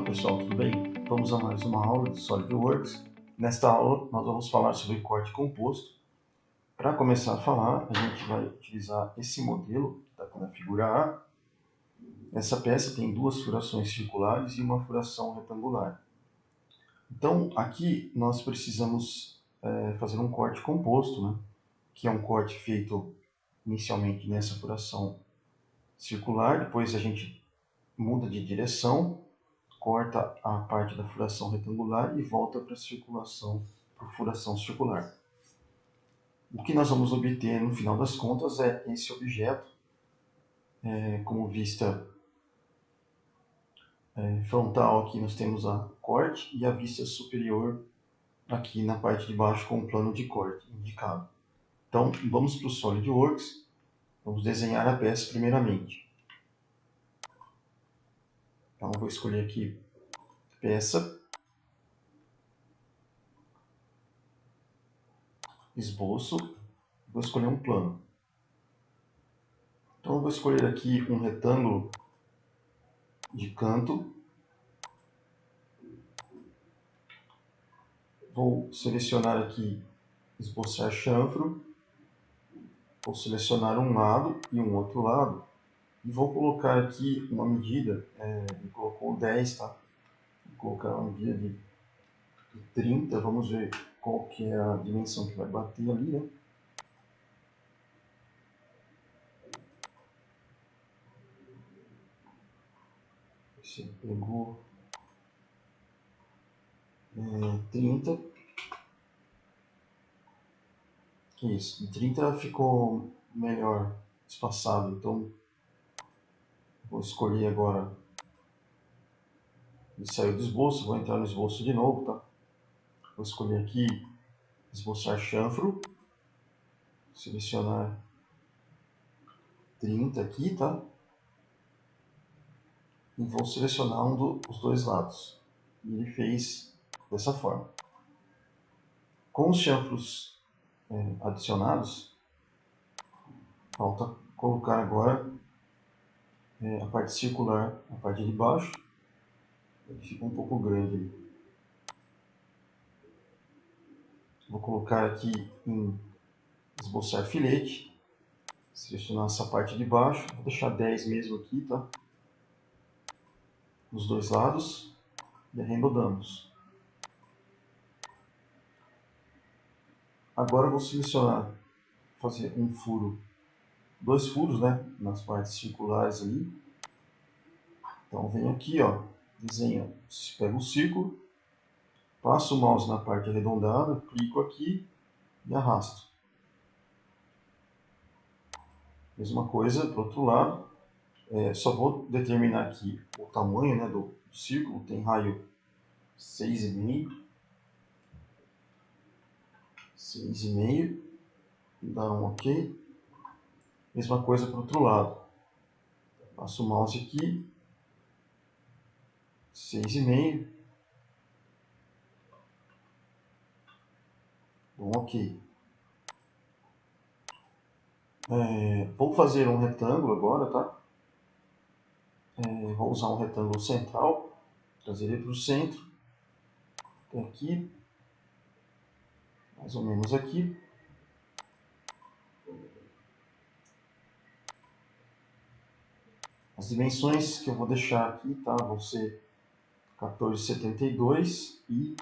pessoal, tudo bem? Vamos a mais uma aula de SolidWorks. Nesta aula nós vamos falar sobre corte composto. Para começar a falar, a gente vai utilizar esse modelo que está aqui na figura A. Essa peça tem duas furações circulares e uma furação retangular. Então aqui nós precisamos fazer um corte composto, né? Que é um corte feito inicialmente nessa furação circular, depois a gente muda de direção, corta a parte da furação retangular e volta para a furação circular. O que nós vamos obter no final das contas é esse objeto, como vista frontal. Aqui nós temos a corte e a vista superior aqui na parte de baixo com o plano de corte indicado. Então vamos para o SolidWorks, vamos desenhar a peça primeiramente. Então eu vou escolher aqui peça, esboço, vou escolher um plano. Então eu vou escolher aqui um retângulo de canto. Vou selecionar aqui, esboçar chanfro. Vou selecionar um lado e um outro lado. E vou colocar aqui uma medida, ele colocou 10, tá? Vou colocar uma medida de 30, vamos ver qual que é a dimensão que vai bater ali, né? Você pegou 30. Isso, de 30 ficou melhor espaçado, então vou escolher agora. Ele saiu do esboço, vou entrar no esboço de novo, tá? Vou escolher aqui, esboçar chanfro, selecionar 30 aqui, tá? E vou selecionar dos dois lados. E ele fez dessa forma. Com os chanfros adicionados, falta colocar agora a parte circular, a parte de baixo. Ele fica um pouco grande ali. Vou colocar aqui em esboçar filete, selecionar essa parte de baixo, vou deixar 10 mesmo aqui, tá? Nos dois lados e arredondamos. Agora eu vou selecionar, fazer um furo, dois furos, né, nas partes circulares ali. Então venho aqui, ó, desenho, pego o círculo, passo o mouse na parte arredondada, clico aqui e arrasto. Mesma coisa para o outro lado. Só vou determinar aqui o tamanho, né, do círculo. Tem raio 6,5. 6,5. Dá um OK. Mesma coisa para o outro lado. Passo o mouse aqui. 6,5. Um OK. Vou fazer um retângulo agora, tá? Vou usar um retângulo central. Trazer ele para o centro. Até aqui. Mais ou menos aqui. As dimensões que eu vou deixar aqui, tá? Vão ser 14,72 e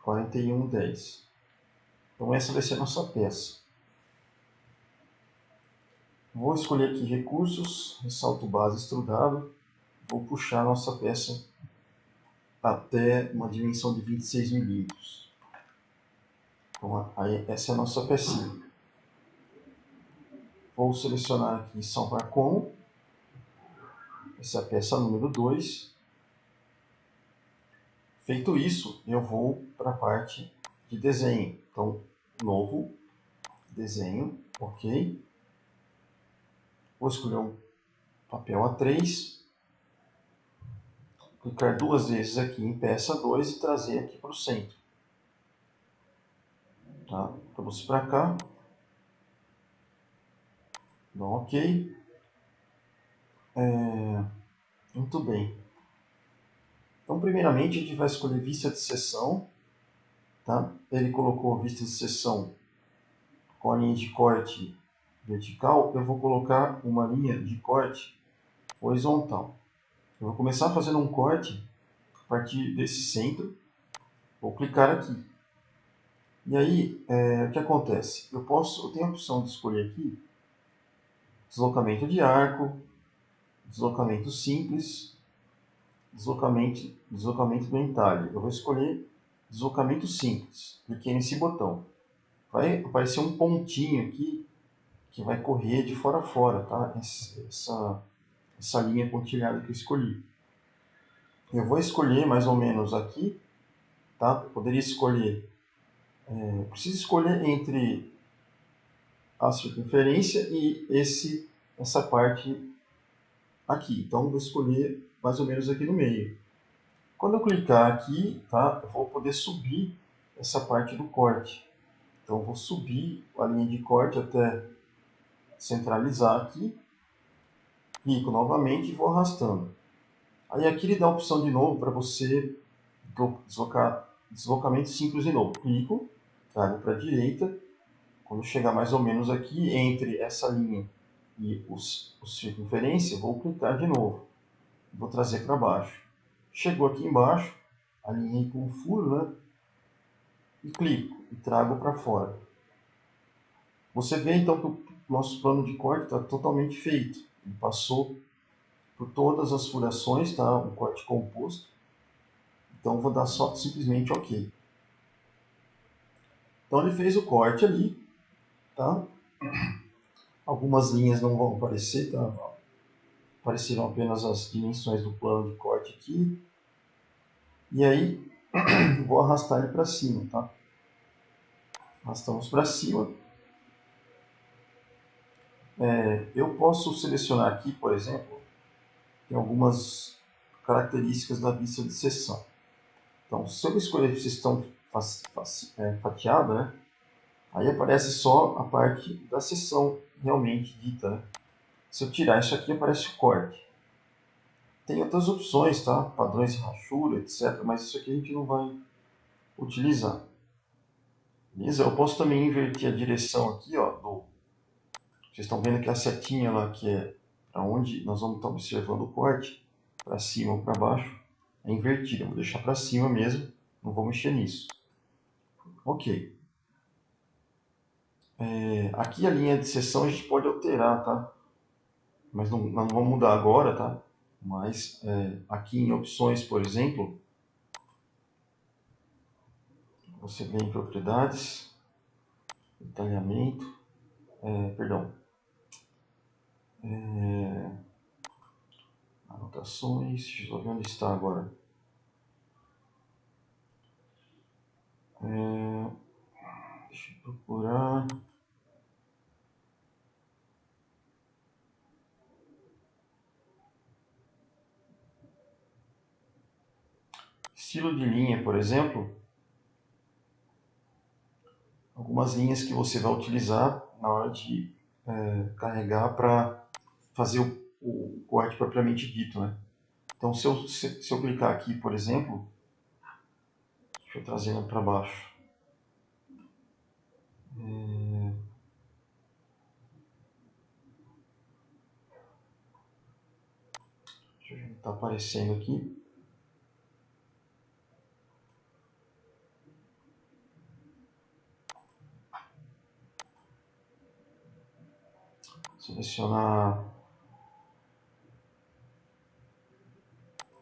41,10. Então essa vai ser a nossa peça. Vou escolher aqui recursos, ressalto base extrudado. Vou puxar a nossa peça até uma dimensão de 26 milímetros. Então aí, essa é a nossa pecinha. Vou selecionar aqui salvar como. Essa é a peça número 2. Feito isso, eu vou para a parte de desenho. Então, novo, desenho, OK. Vou escolher um papel A3. Clicar duas vezes aqui em peça 2 e trazer aqui para o centro. Tá? Trouxe para cá. Dá um OK. Muito bem. Então, primeiramente, a gente vai escolher vista de seção. Tá? Ele colocou vista de seção com a linha de corte vertical. Eu vou colocar uma linha de corte horizontal. Eu vou começar fazendo um corte a partir desse centro. Vou clicar aqui. E aí, o que acontece? Eu tenho a opção de escolher aqui deslocamento de arco, deslocamento simples, deslocamento do entalhe. Eu vou escolher deslocamento simples. Cliquei nesse botão. Vai aparecer um pontinho aqui que vai correr de fora a fora, tá? Essa linha pontilhada que eu escolhi. Eu vou escolher mais ou menos aqui, tá? Eu poderia escolher, preciso escolher entre a circunferência e essa parte aqui. Então, eu vou escolher mais ou menos aqui no meio. Quando eu clicar aqui, tá? Eu vou poder subir essa parte do corte. Então, eu vou subir a linha de corte até centralizar aqui. Clico novamente e vou arrastando. Aí aqui ele dá a opção de novo para você deslocamento simples de novo. Clico, trago para a direita. Quando chegar mais ou menos aqui, entre essa linha e o circunferência, vou clicar de novo. Vou trazer para baixo. Chegou aqui embaixo, alinhei com o furo, né? E clico e trago para fora. Você vê então que o nosso plano de corte está totalmente feito. Ele passou por todas as furações, tá? Um corte composto. Então vou dar só simplesmente OK. Então ele fez o corte ali, tá? Algumas linhas não vão aparecer, tá? Apareceram apenas as dimensões do plano de corte aqui. E aí vou arrastar ele para cima, tá? Arrastamos para cima. Eu posso selecionar aqui, por exemplo, tem algumas características da vista de seção. Então, se eu escolher seção fatiada, né? Aí aparece só a parte da seção realmente dita, né? Se eu tirar isso aqui, aparece o corte. Tem outras opções, tá? Padrões de rachura, etc. Mas isso aqui a gente não vai utilizar. Beleza? Eu posso também inverter a direção aqui, ó. Vocês estão vendo que a setinha lá, que é para onde nós vamos estar observando o corte, para cima ou para baixo, é invertida. Eu vou deixar para cima mesmo, não vou mexer nisso. Ok. Aqui a linha de seção a gente pode alterar, tá? Mas não vamos mudar agora, tá? Mas aqui em opções, por exemplo, você vem em propriedades, detalhamento, anotações, deixa eu ver onde está agora. Deixa eu procurar. Estilo de linha, por exemplo, algumas linhas que você vai utilizar na hora de carregar para fazer o corte propriamente dito, né? Então, se eu clicar aqui, por exemplo, deixa eu trazer para baixo. Deixa eu ver o que está aparecendo aqui. Selecionar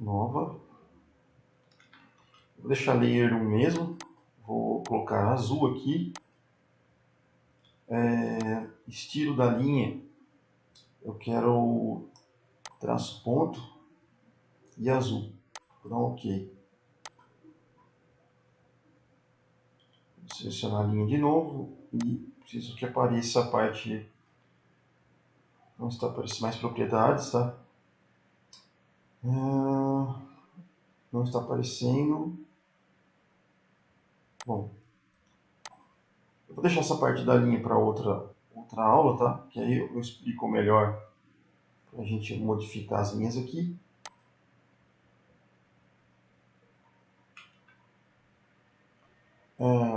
nova. Vou deixar layer 1 mesmo. Vou colocar azul aqui. Estilo da linha. Eu quero traço ponto e azul. Vou dar um OK. Vou selecionar a linha de novo e preciso que apareça a parte. Não está aparecendo mais propriedades, tá? Não está aparecendo. Bom, eu vou deixar essa parte da linha para outra aula, tá? Que aí eu explico melhor para a gente modificar as linhas aqui.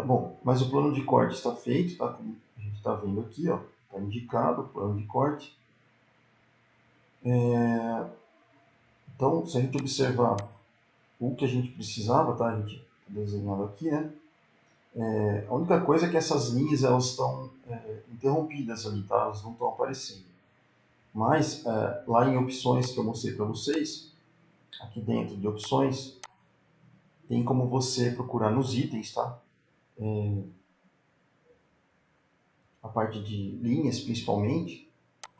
Bom, mas o plano de corte está feito, tá? Como a gente está vendo aqui, ó, está indicado o plano de corte. Então, se a gente observar o que a gente precisava, tá? A gente desenhado aqui, né? A única coisa é que essas linhas elas estão interrompidas ali, tá? Elas não estão aparecendo. Mas lá em opções que eu mostrei para vocês, aqui dentro de opções, tem como você procurar nos itens, tá? A parte de linhas, principalmente.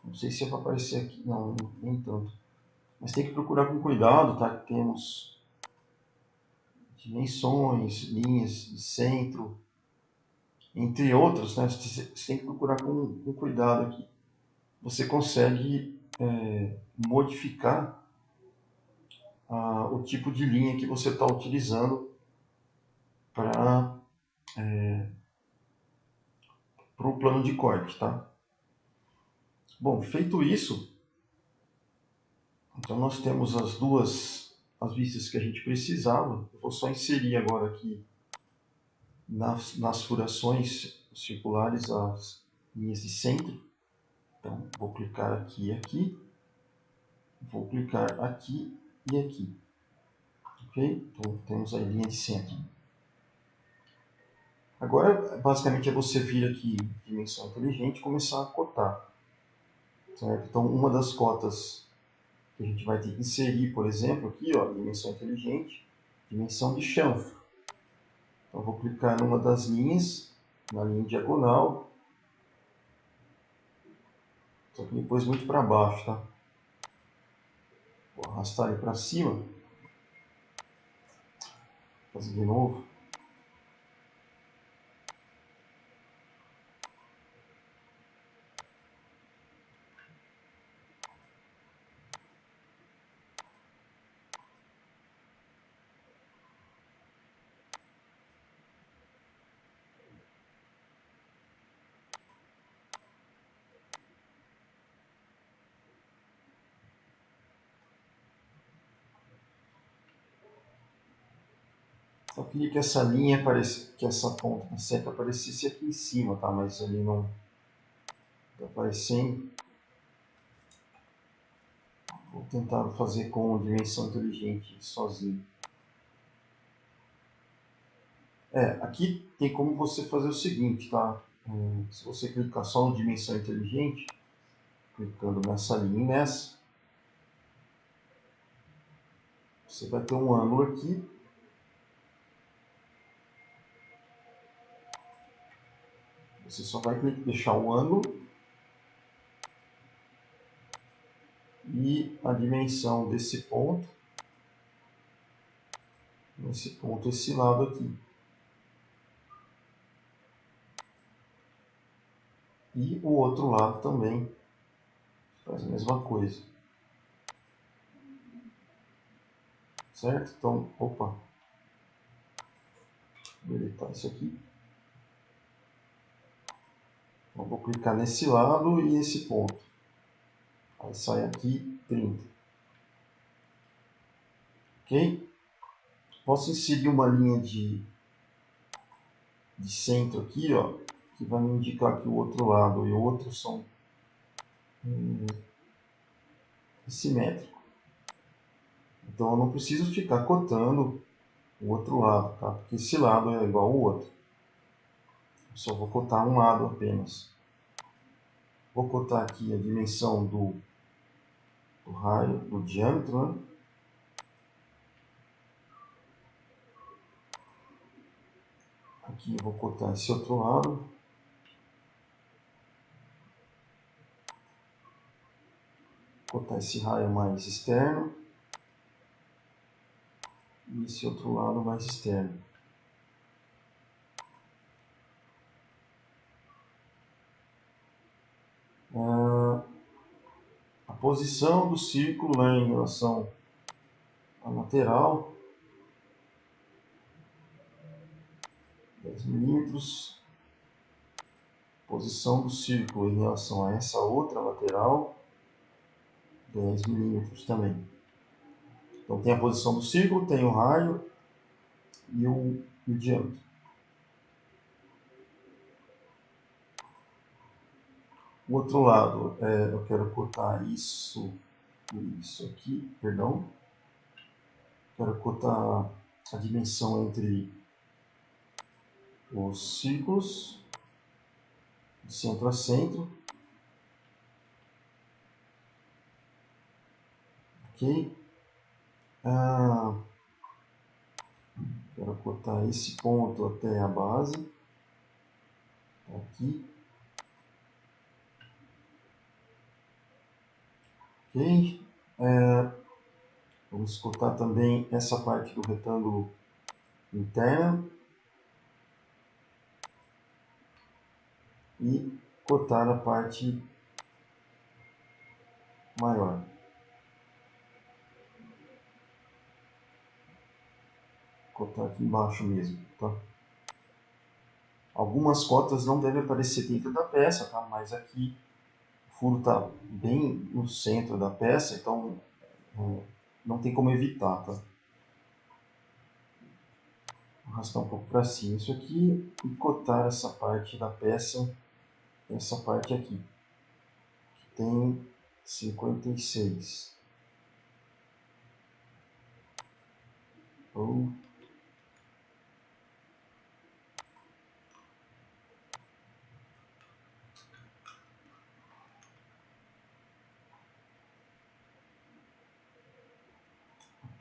Não sei se vai aparecer aqui, não, nem tanto. Mas tem que procurar com cuidado, tá? Temos dimensões, linhas de centro, entre outros, né? Você tem que procurar com cuidado aqui. Você consegue modificar o tipo de linha que você está utilizando para o plano de corte, tá? Bom, feito isso, então nós temos as vistas que a gente precisava. Eu vou só inserir agora aqui nas furações circulares as linhas de centro. Então, vou clicar aqui e aqui. Vou clicar aqui e aqui. Ok? Então, temos a linha de centro. Agora, basicamente, é você vir aqui em dimensão inteligente e começar a cotar. Certo? Então, uma das cotas que a gente vai ter que inserir, por exemplo, aqui, ó, dimensão inteligente, dimensão de chanfro. Então, eu vou clicar numa das linhas, na linha diagonal, só que depois muito para baixo, tá? Vou arrastar ele para cima, fazer de novo. Eu queria que essa linha aparecesse, que essa ponta certa aparecesse aqui em cima, tá? Mas ele não está aparecendo. Vou tentar fazer com dimensão inteligente sozinho. Aqui tem como você fazer o seguinte, tá? Se você clicar só no dimensão inteligente, clicando nessa linha e nessa, você vai ter um ângulo aqui. Você só vai deixar o ângulo e a dimensão desse ponto, nesse ponto, esse lado aqui. E o outro lado também faz a mesma coisa. Certo? Então, opa, vou deletar isso aqui. Então, vou clicar nesse lado e esse ponto. Aí sai aqui 30. Ok? Posso inserir uma linha de centro aqui, ó, que vai me indicar que o outro lado e o outro são simétricos. Então eu não preciso ficar cotando o outro lado, tá? Porque esse lado é igual ao outro. Eu só vou cotar um lado apenas. Vou cotar aqui a dimensão do raio, do diâmetro, né? Aqui eu vou cotar esse outro lado. Cotar esse raio mais externo. E esse outro lado mais externo. A posição do círculo, né, em relação à lateral, 10 milímetros. Posição do círculo em relação a essa outra lateral, 10 milímetros também. Então tem a posição do círculo, tem o raio e o diâmetro. O outro lado, eu quero cortar isso aqui, perdão. Quero cortar a dimensão entre os círculos, de centro a centro. Ok. Quero cortar esse ponto até a base. Aqui. Ok. Vamos cortar também essa parte do retângulo interna. E cortar a parte maior. Cortar aqui embaixo mesmo, tá? Algumas cotas não devem aparecer dentro da peça, tá? Mas aqui o furo está bem no centro da peça, então não tem como evitar, tá? Vou arrastar um pouco para cima isso aqui e cotar essa parte da peça, essa parte aqui, que tem 56.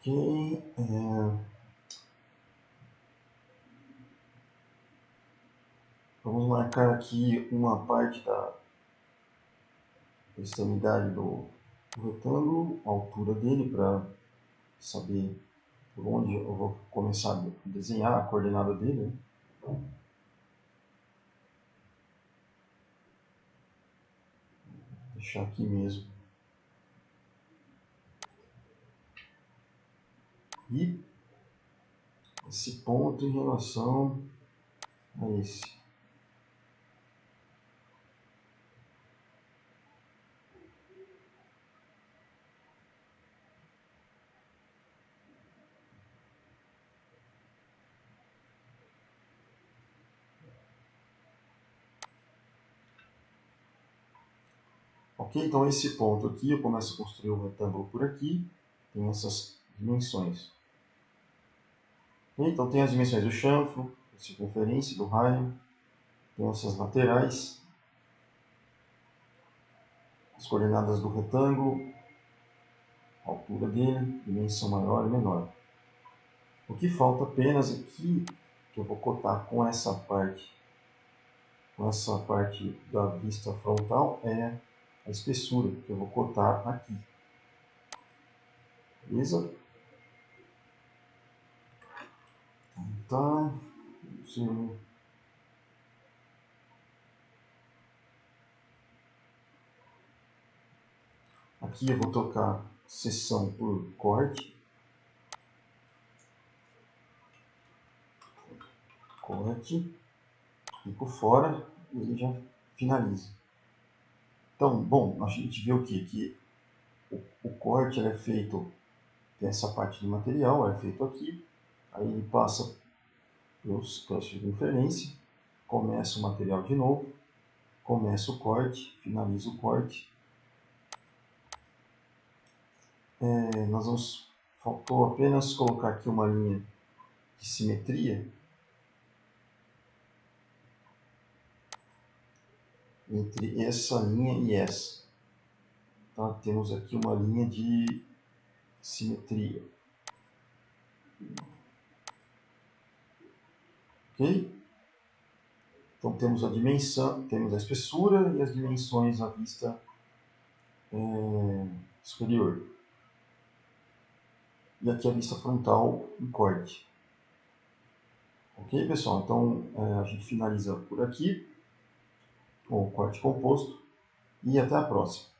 Ok, vamos marcar aqui uma parte da extremidade do retângulo, a altura dele, para saber por onde eu vou começar a desenhar a coordenada dele. Né? Deixar aqui mesmo. E esse ponto em relação a esse. Ok, então esse ponto aqui, eu começo a construir um retângulo por aqui, tem essas dimensões. Então tem as dimensões do chanfro, da circunferência, do raio, tem essas laterais, as coordenadas do retângulo, a altura dele, dimensão maior e menor. O que falta apenas aqui, que eu vou cotar com essa parte da vista frontal, é a espessura, que eu vou cotar aqui. Beleza? Então, sim. Aqui eu vou trocar seção por corte. Corte. E por fora, ele já finaliza. Então, bom, a gente viu aqui que o corte é feito, essa parte do material é feito aqui. Aí ele passa para a circunferência, começa o material de novo, começa o corte, finaliza o corte. Faltou apenas colocar aqui uma linha de simetria entre essa linha e essa. Tá? Temos aqui uma linha de simetria. Ok? Então temos a dimensão, temos a espessura e as dimensões à vista superior. E aqui a vista frontal em corte. Ok, pessoal? Então a gente finaliza por aqui com o corte composto e até a próxima.